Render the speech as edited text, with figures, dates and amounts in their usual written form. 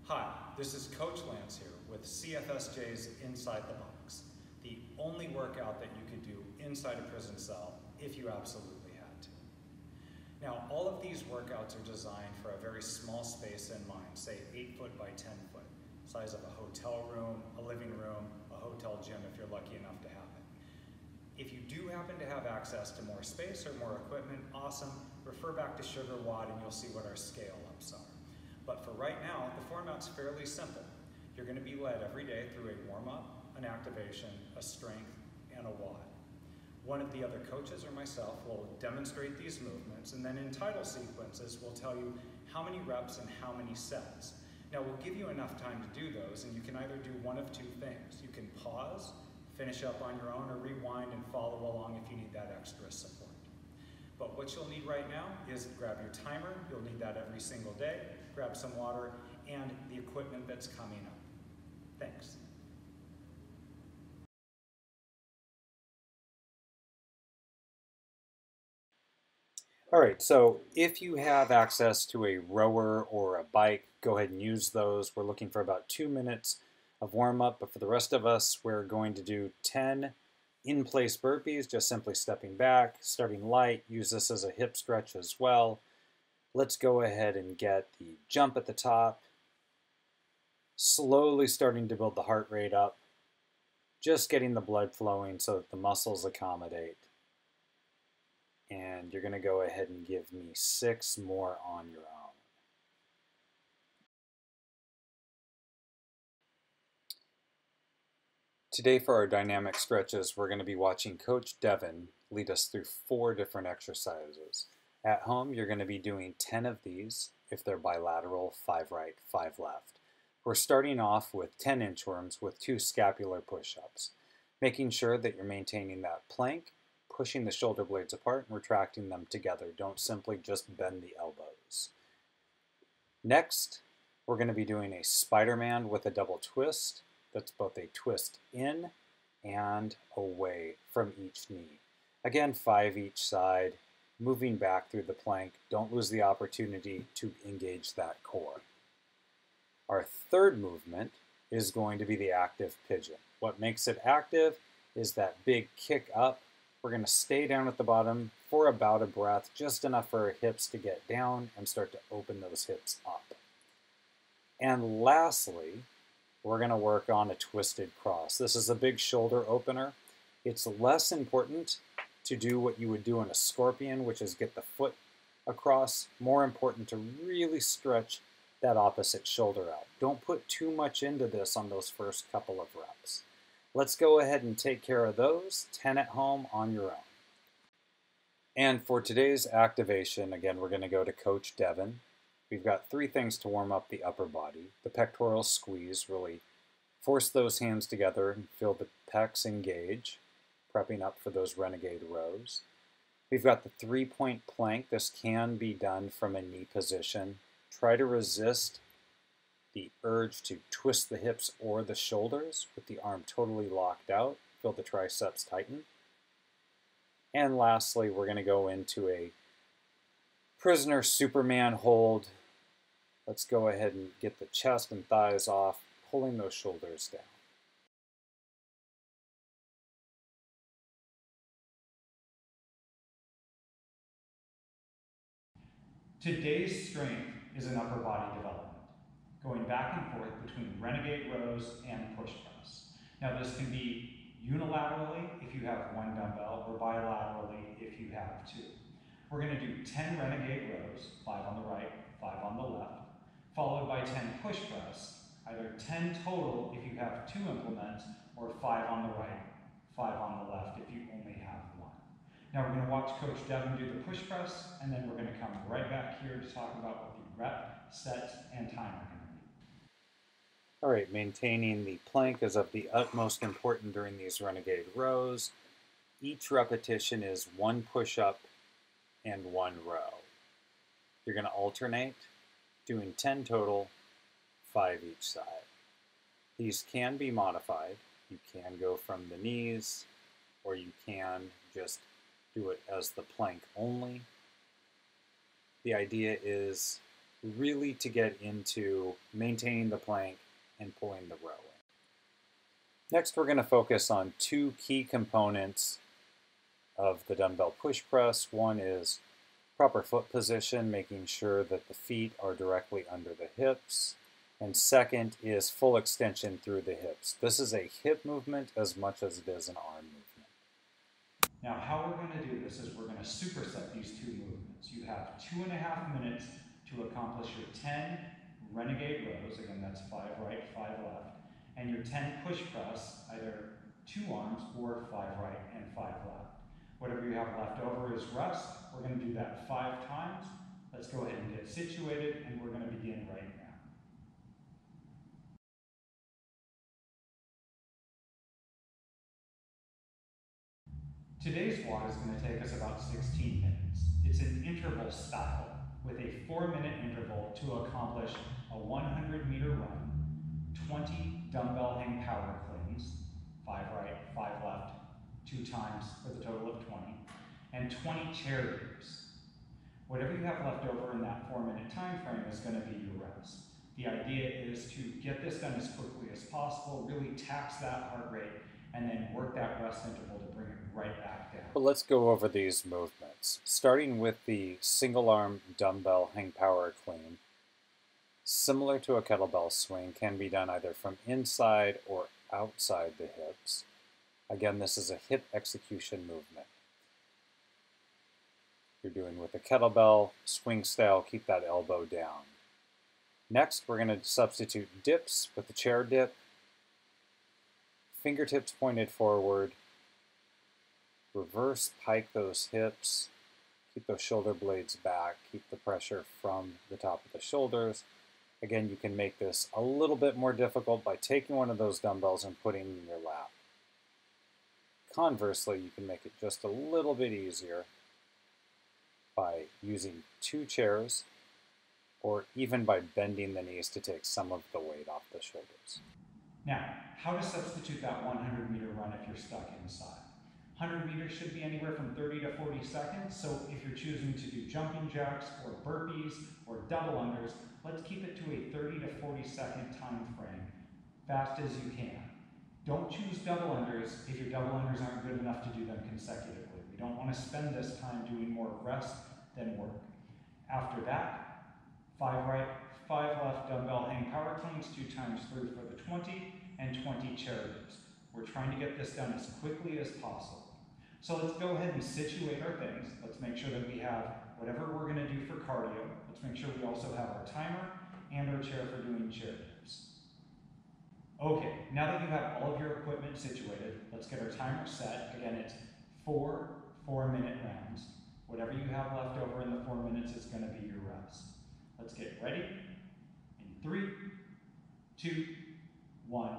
Hi, this is Coach Lance here with CFSJ's Inside the Box, the only workout that you could do inside a prison cell if you absolutely had to. Now, all of these workouts are designed for a very small space in mind, say 8 foot by 10 foot, size of a hotel room, a living room, a hotel gym if you're lucky enough to have it. If you do happen to have access to more space or more equipment, awesome. Refer back to Sugar WOD and you'll see what our scale ups are. But for right now, the format's fairly simple. You're going to be led every day through a warm-up, an activation, a strength, and a WOD. One of the other coaches or myself will demonstrate these movements, and then in title sequences, we'll tell you how many reps and how many sets. Now, we'll give you enough time to do those, and you can either do one of two things. You can pause, finish up on your own, or rewind and follow along if you need that extra support. But what you'll need right now is grab your timer. You'll need that every single day. Grab some water and the equipment that's coming up. Thanks. All right, so if you have access to a rower or a bike, go ahead and use those. We're looking for about 2 minutes of warm-up, but for the rest of us, we're going to do 10 in-place burpees, just simply stepping back, starting light. Use this as a hip stretch as well. Let's go ahead and get the jump at the top, slowly starting to build the heart rate up, just getting the blood flowing so that the muscles accommodate. And you're going to go ahead and give me 6 more on your own. Today for our dynamic stretches, we're going to be watching Coach Devin lead us through 4 different exercises. At home, you're going to be doing 10 of these if they're bilateral, 5 right, 5 left. We're starting off with 10 inchworms with 2 scapular push-ups, making sure that you're maintaining that plank, pushing the shoulder blades apart and retracting them together. Don't simply just bend the elbows. Next, we're going to be doing a Spider-Man with a double twist. That's both a twist in and away from each knee. Again, 5 each side, moving back through the plank. Don't lose the opportunity to engage that core. Our third movement is going to be the active pigeon. What makes it active is that big kick up. We're going to stay down at the bottom for about a breath, just enough for our hips to get down and start to open those hips up. And lastly, we're going to work on a twisted cross. This is a big shoulder opener. It's less important to do what you would do in a scorpion, which is get the foot across. More important to really stretch that opposite shoulder out. Don't put too much into this on those first couple of reps. Let's go ahead and take care of those 10 at home on your own. And for today's activation, again, we're going to go to Coach Devin. We've got 3 things to warm up the upper body. The pectoral squeeze, really force those hands together and feel the pecs engage, prepping up for those renegade rows. We've got the 3-point plank. This can be done from a knee position. Try to resist the urge to twist the hips or the shoulders with the arm totally locked out. Feel the triceps tighten. And lastly, we're going to go into a prisoner Superman hold. Let's go ahead and get the chest and thighs off, pulling those shoulders down. Today's strength is an upper body development, going back and forth between renegade rows and push press. Now this can be unilaterally if you have 1 dumbbell or bilaterally if you have 2. We're going to do 10 renegade rows, 5 on the right, 5 on the left, followed by 10 push press, either 10 total if you have 2 implements, or 5 on the right, 5 on the left if you only have 1. Now we're going to watch Coach Devin do the push press, and then we're going to come right back here to talk about what the rep, set, and time are going to be. All right, maintaining the plank is of the utmost importance during these renegade rows. Each repetition is 1 push-up and 1 row. You're going to alternate, doing 10 total, 5 each side. These can be modified. You can go from the knees, or you can just do it as the plank only. The idea is really to get into maintaining the plank and pulling the row in. Next, we're going to focus on two key components of the dumbbell push press. One is proper foot position, making sure that the feet are directly under the hips. And second is full extension through the hips. This is a hip movement as much as it is an arm movement. Now, how we're going to do this is we're going to superset these two movements. You have 2.5 minutes to accomplish your 10 renegade rows. Again, that's 5 right, 5 left. And your 10 push press, either 2 arms or 5 right and 5 left. Whatever you have left over is rest. We're going to do that 5 times. Let's go ahead and get situated, and we're going to begin right now. Today's WOD is going to take us about 16 minutes. It's an interval style with a 4-minute interval to accomplish a 100-meter run, 20 dumbbell hang power cleans, 5 right, 5 left, 2 times for the total of 20, and 20 chair dips. Whatever you have left over in that 4-minute time frame is going to be your rest. The idea is to get this done as quickly as possible, really tax that heart rate, and then work that rest interval to bring it right back down. But let's go over these movements. Starting with the single arm dumbbell hang power clean, similar to a kettlebell swing, can be done either from inside or outside the hips. Again, this is a hip execution movement. You're doing with a kettlebell, swing style, keep that elbow down. Next, we're going to substitute dips with the chair dip. Fingertips pointed forward. Reverse pike those hips. Keep those shoulder blades back. Keep the pressure from the top of the shoulders. Again, you can make this a little bit more difficult by taking one of those dumbbells and putting it in your lap. Conversely, you can make it just a little bit easier by using 2 chairs or even by bending the knees to take some of the weight off the shoulders. Now, how to substitute that 100-meter run if you're stuck inside? 100 meters should be anywhere from 30 to 40 seconds, so if you're choosing to do jumping jacks or burpees or double unders, let's keep it to a 30 to 40 second time frame, fast as you can. Don't choose double unders if your double unders aren't good enough to do them consecutively. We don't want to spend this time doing more rest than work. After that, 5 right, 5 left dumbbell hang power cleans 2 times through for the 20 and 20 chair dips. We're trying to get this done as quickly as possible. So let's go ahead and situate our things. Let's make sure that we have whatever we're going to do for cardio. Let's make sure we also have our timer and our chair for doing chair dips. Okay, now that you have all of your equipment situated, let's get our timer set. Again, it's 4 4-minute rounds. Whatever you have left over in the 4 minutes is going to be your rest. Let's get ready in 3, 2, 1.